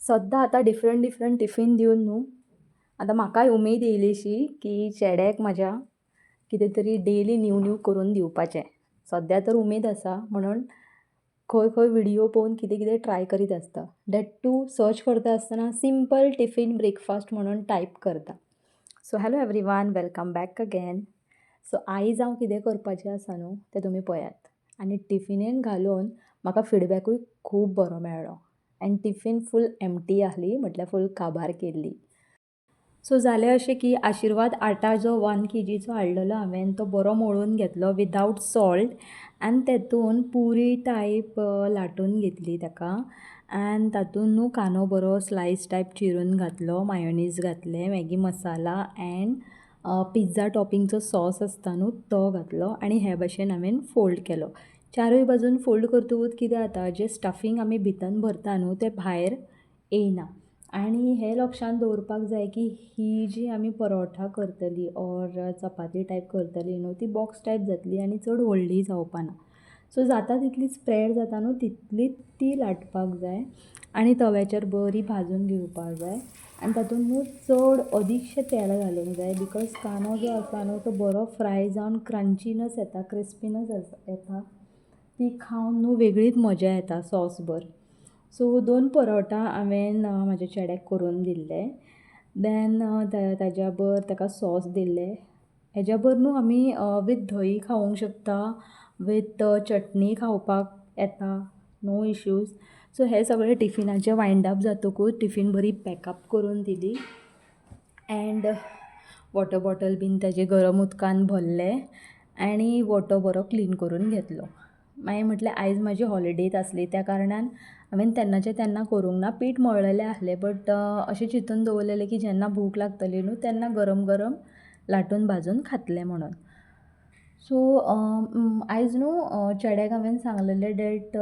सद्दां आतां different tiffin दिवन न्हू आतां म्हाकाय उमेद येयलीशी की चेड्याक म्हाज्या कितें तरी डेली न्यू करून दिवपाचें. सद्या तर उमेद आसा म्हणून खंय खंय व्हिडियो पळोवन कितें कितें ट्राय करीत आसता. दॅट टू सर्च करता आसतना सिंपल टिफीन ब्रेकफास्ट म्हणून टायप करता. So hello everyone, welcome back again. So आयज हांव कितें करपाचें आसा न्हू तें तुमी पळयात. आनी टिफिनेन घालून म्हाका फीडबॅकूय खूब बरो मेळ्ळो. आनी टिफीन फूल एम्प्टी आहली, म्हटल्यार फूल काबार केल्ली. सो जालें अशें की आशिर्वाद आटा जो 1 kgचो हाडलेलो हांवें तो बरो मळून घेतलो विदावट सॉल्ट आनी तेतून पुरी टायप लाटून घेतली ताका. आनी तातूंत न्हू कांदो बरो स्लायस टायप चिरून घातलो, मायोनीज घातलें, मॅगी मसाला एंड पिझ्झा टॉपिंगचो सॉस आसता न्हू तो घातलो आनी हे भाशेन हांवें फोल्ड केलो. चारूय बाजून फोल्ड करतकूच कितें जाता, जें स्टफींग आमी भितन भरता न्हू तें भायर येयना. आनी हें लक्षांत दवरपाक जाय की ही जी आमी परोठा करतली ऑर चपाती टायप करतली न्हू ती बॉक्स टायप जातली आनी चड व्हडली जावपाना. सो जाता तितली स्प्रेड जाता न्हू तितलीच ती लाटपाक जाय आनी तव्याचेर बरी भाजून घेवपाक जाय. आनी तातूंत न्हू चड अदीकशें तेल घालूंक जाय बिकॉज कांदो जो आसा न्हू तो बरो फ्राय जावन क्रंचीनस येता, क्रिस्पीनस येता. ती खावन न्हू वेगळीच मजा येता सॉस भर. सो 2 परोठा हांवें म्हाज्या चेड्याक करून दिल्ले. देन ताज्या बर ताका सॉस दिल्ले. हेज्या बर न्हू आमी वीथ धही खावंक शकता, वीथ चटणी खावपाक येता, नो इश्यूज. सो हे सगळे टिफिनाचे वायंड अप जातकूच टिफीन बरी पॅकअप करून दिली. एंड वॉटर बॉटल बीन ताजे गरम उदकान भरले आनी वॉटर बरो क्लीन करून घेतलो. मागीर म्हटलें आयज म्हाजी हॉलिडेच आसली त्या कारणान हांवें तेन्नाचे तेन्ना करूंक ना. पीठ मळलेलें आहलें बट अशें चिंतून दवरलेलें की जेन्ना भूक लागतली न्हू तेन्ना गरम गरम लाटून भाजून खातलें म्हणून. सो आयज न्हू चेड्याक हांवें सांगलेलें डॅट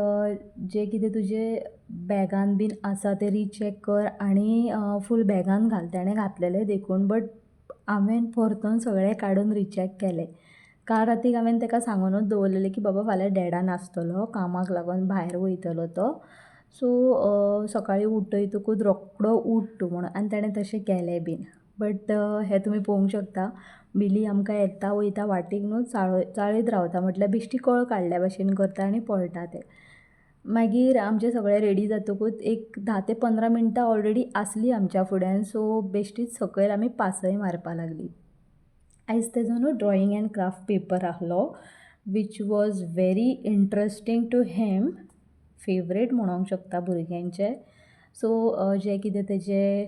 जें कितें तुजे बॅगान बीन आसा तें रिचॅक कर आनी फूल बॅगान घाल. ताणें घातलेलें देखून बट हांवें परतून सगळें काडून रिचॅक केलें. काल रातीक हांवें ताका सांगूनूच दवरलेलें की बाबा फाल्यां डॅडा नासतलो, कामाक लागून भायर वयतलो तो. सो सकाळीं उठयतकूच रोखडो उठ तूं म्हणून आनी ताणें तशें केलें बीन. बट हें तुमी पळोवंक शकता बिली आमकां येता वयता वाटेक न्हू चाळीत रावता, म्हटल्यार बेश्टी कळ काडल्या भशेन करता आनी पळटा तें. मागीर आमचें सगळें रेडी जातकूच एक 10 ते 15 मिनटां ऑलरेडी आसलीं आमच्या फुड्यान. सो बेश्टीच सकयल आमी पासय मारपा लागलीं. आयज तेजो न्हू ड्रॉइंग एंड क्राफ्ट पेपर आहलो which was very interesting to him. Favourite म्हणोंक शकता भुरग्यांचें. सो जें कितें तेजें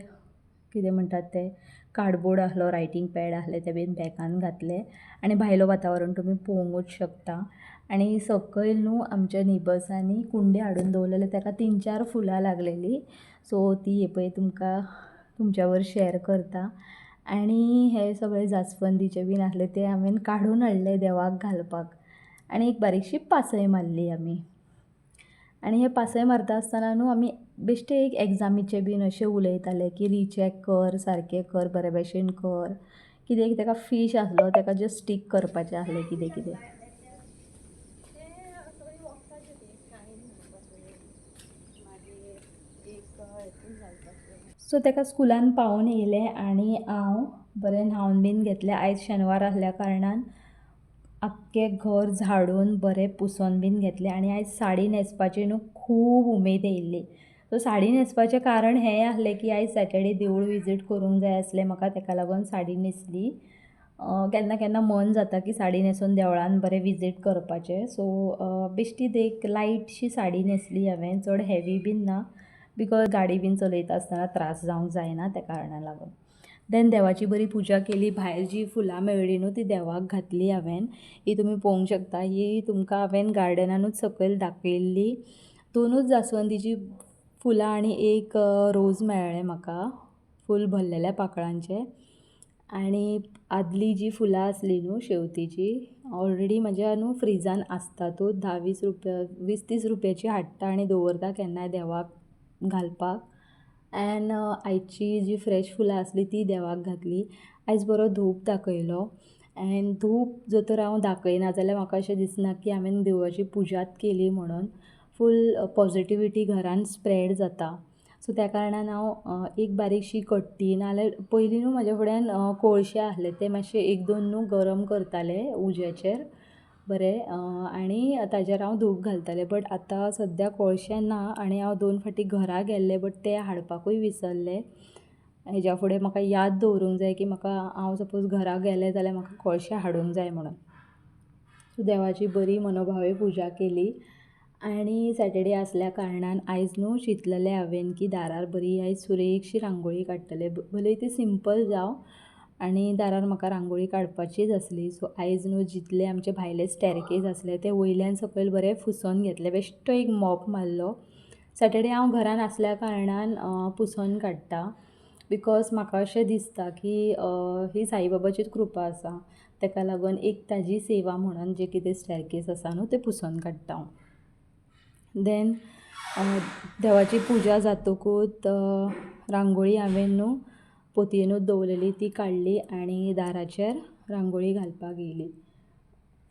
कितें म्हणटात तें कार्डबोर्ड आहलो, रायटींग पॅड आहले ते बीन बॅगान घातले आनी भायलो वातावरण तुमी पळोवंकूच शकता. आनी सकयल न्हू आमच्या नेबर्सांनी कुंडी हाडून दवरलेले ताका 3-4 फुलां लागलेलीं. सो ती हे पळय तुमकां तुमच्या वर शॅर करता. आनी हे सगळे जास्वंदीचे बीन आहले ते हांवें काडून हाडले देवाक घालपाक. आनी एक बारीकशी पासय मारली आमी. आनी हे पासय मारता आसतना न्हू आमी बेश्टे एक एग्जामीचे बीन अशें उलयताले की रिचॅक कर, सारकें कर, बरे भशेन कर. कित्याक ताका फीश आहलो ताका जस्ट स्टीक करपाचें आहलें कितें कितें. सो ताका स्कुलान पावून येयलें आनी हांव बरें न्हावन बीन घेतलें. आयज शेनवार आसल्या कारणान आख्खें घर झाडून बरें पुसोन बीन घेतलें. आनी आयज साडी न्हेसपाची न्हू खूब उमेद येयल्ली. सो साडी न्हेसपाचें कारण हें आहलें की आयज सॅटर्डे देवूळ विजीट करूंक जाय आसलें म्हाका, ताका लागून साडी न्हेसली. केन्ना केन्ना मन जाता की साडी न्हेसून देवळान बरें विजीट करपाचें. सो बेश्टीच एक लायटशी साडी न्हेसली हांवें, चड हेवी बीन ना बिकॉज गाडी बीन चलयता आसतना त्रास जावंक जायना त्या कारणाक लागून. देन देवाची बरी पुजा केली. भायर जी फुलां मेळ्ळीं न्हू ती देवाक घातली हांवें. ही तुमी पळोवंक शकता. ही तुमकां हांवें गार्डनानूच सकयल दाखयल्ली. 2च जास्वंदीची फुलां आनी एक रोज मेळ्ळें म्हाका फूल भरलेल्या पाकळांचें. आनी आदली जी फुलां आसली न्हू शेवतीची ऑलरेडी म्हाज्या न्हू फ्रिजान आसतातूच. 10-20 रुपया 20-30 रुपयाची हाडटा आनी दवरता केन्नाय देवाक घालपाक. एन आयची जी फ्रेश फुलां आसली ती देवाक घातली. आयज बरो धूप दाखयलो एन धूप जर तर हांव दाखयना जाल्यार म्हाका अशें दिसना की हांवें देवाची पुजाच केली म्हणून. फूल पॉजिटिविटी घरान स्प्रेड जाता. सो त्या कारणान हांव एक बारीकशी कट्टी नाल्यार पयलीं न्हू म्हाज्या फुड्यान कोळशे आसले ते मातशे एक दोन न्हू गरम करतालें उज्याचेर बरें आनी ताचेर हांव धूप घालतालें बट आतां सद्या कोळशे ना आनी हांव 2 फावटी घरा गेल्लें बट ते हाडपाकूय विसरलें हेज्या फुडें म्हाका याद दवरूंक जाय की म्हाका हांव सपोज घरा गेलें जाल्यार म्हाका कोळशे हाडूंक जाय म्हणून सो देवाची बरी मनोभावे पुजा केली आनी सॅटर्डे आसल्या कारणान आयज न्हू चिंतलेलें हांवें की दारार बरी आयज सुरेकशी रांगोळी काडटलें भले ती सिंपल जावं आनी दारार म्हाका रांगोळी काडपाचीच आसली सो आयज न्हू जितले आमचे भायले स्टॅरकेज आसले ते वयल्यान सकयल बरें पुसोन घेतले बेश्टो एक मॉप मारलो सॅटर्डे हांव घरान आसल्या कारणान पुसोन काडटा बिकॉज म्हाका अशें दिसता की ही साईबाबाचीच कृपा आसा ताका लागून एक ताजी सेवा म्हणून जे कितें स्टॅरकेज आसा न्हू ते पुसोन काडटा हांव देन देवाची पुजा जातकूच रांगोळी हांवें न्हू पोतयेनूच दवरलेली ती काडली आनी दाराचेर रांगोळी घालपाक येयली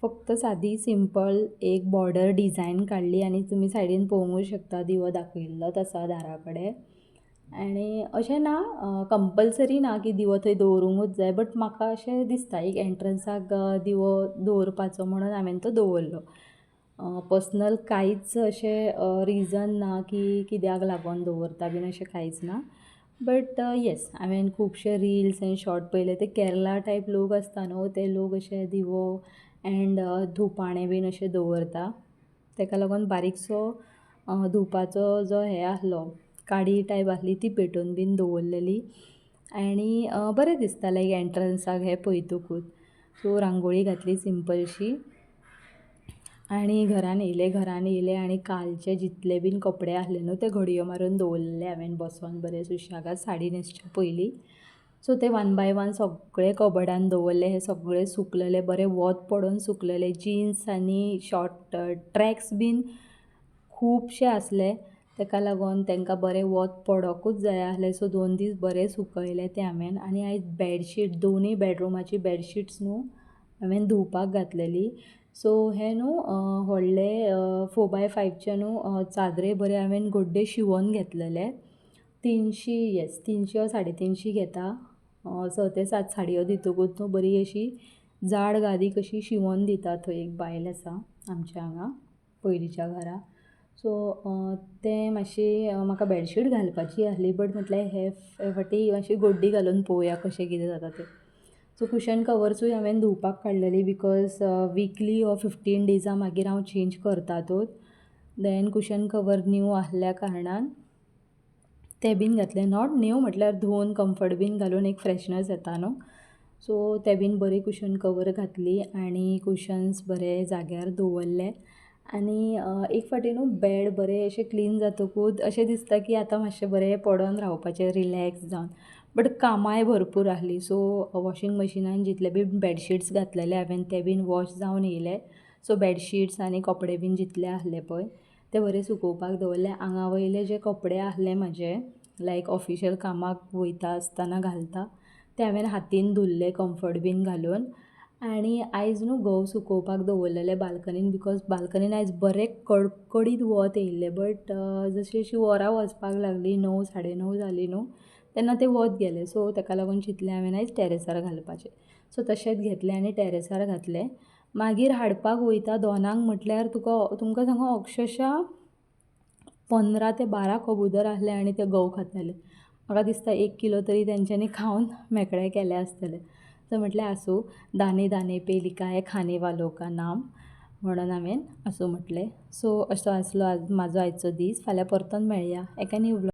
फक्त सादी सिंपल एक बॉर्डर डिझायन काडली आनी तुमी सायडीन पळोवंकूच शकता दिवो दाखयल्लोच आसा दारा कडेन आनी अशें ना कंपलसरी ना की दिवो थंय दवरूंकूच जाय बट म्हाका अशें दिसता एक एंट्रन्साक दिवो दवरपाचो म्हणून हांवें तो दवरलो पर्सनल कांयच अशें रिजन ना की कित्याक लागून दवरता बीन अशें कांयच ना बट येस हांवें खुबशे रिल्स आनी शॉर्ट पयले ते केरला टायप लोक आसता न्हू ते लोक अशे दिवो एंड धुपाणे बीन अशें दवरता ताका लागून बारीकसो धुपाचो जो हें आसलो काडी टायप आसली ती पेटोवन बीन दवरलेली आनी बरें दिसतालें एक एंट्रन्साक हें पळयतकूच सो रांगोळी घातली सिंपलशी आनी घरान येयलें आनी कालचे जितले बीन कपडे आसले न्हू ते घडयो मारून दवरलेले हांवें बसोन बरें सुशेगाद साडी न्हेसच्या पयलीं सो ते वन बाय वन सगळे कबडान दवरले हे सगळे सुकलेले बरें वत पडून सुकलेले जिन्स आनी शॉर्ट ट्रॅक्स बीन खुबशे आसले ताका लागून तांकां बरें वत पडोकूच जाय आसलें सो 2 दीस बरें सुकयले ते हांवें आनी आयज बेडशीट दोनूय बेडरुमाची बेडशीट्स न्हू हांवें धुवपाक घातलेली सो हे न्हू व्हडले 4x5चे न्हू चादरे बरे हांवें गड्डे शिवोन घेतलेले 300 300 वा 350 घेता 6 ते 7 साडयो दितकूच न्हू बरी अशी जाड गादी कशी शिवोन दिता थंय एक बायल आसा आमच्या हांगा पयलींच्या घरा सो तें मातशी म्हाका बेडशीट घालपाची आसली बट म्हटल्यार हे फावटी मातशी गड्डी घालून पळोवया कशें कितें जाता तें सो कुशन कवर्सूय हांवें धुवपाक काडलेली बिकॉज विकली ऑर 15 डेजा मागीर हांव चेंज करतातूच देन कुशन कवर न्यू आसल्या कारणान ते बीन घातले नॉट न्यू म्हटल्यार धुवन कम्फर्ट बीन घालून एक फ्रेशनस येता न्हू सो ते बीन बरी कुशन कवर घातली आनी कुशन्स बरे जाग्यार दवरले आनी एक फावटी न्हू बेड बरें अशें क्लीन जातकूच अशें दिसता की आतां मातशें बरें पडोन रावपाचें रिलॅक्स जावन बट कामाय भरपूर आसली सो वॉशींग मशिनान जितले बी बेडशीट्स घातलेले हांवें ते बीन वॉश जावन येयले सो बेडशीट्स आनी कपडे बीन जितले आसले पळय ते बरें सुकोवपाक दवरले आंगा वयले जे कपडे आसले म्हाजे लायक ऑफिशियल कामाक वयता आसतना घालता ते हांवें हातीन धुल्ले कम्फर्ट बीन घालून आनी आयज न्हू घोव सुकोवपाक दवरलेले बाल्कनीन बिकॉज बाल्कनीन आयज बरें कडकडीत वत येयल्लें बट जशी अशी वरां वचपाक लागली 9 9:30 जालीं न्हू तेन्ना तें वत गेलें सो ताका लागून चिंतलें हांवें आयज टॅरेसार घालपाचें सो तशेंच घेतलें आनी टॅरेसार घातलें मागीर हाडपाक वयता दोनांक म्हटल्यार तुमकां सांगू अक्षरशा 15 ते 12 कबूतर आसले आनी ते घोव खाताले म्हाका दिसता 1 किलो तरी तेंच्यांनी खावन मेकळे केले आसतले सो म्हटलें आसूं दाने दाने पे लिखा है खाने वालों का नाम म्हणून हांवें आसूं म्हटलें सो असो आसलो आज म्हाजो आयचो दीस फाल्यां परतून मेळया एका न्यू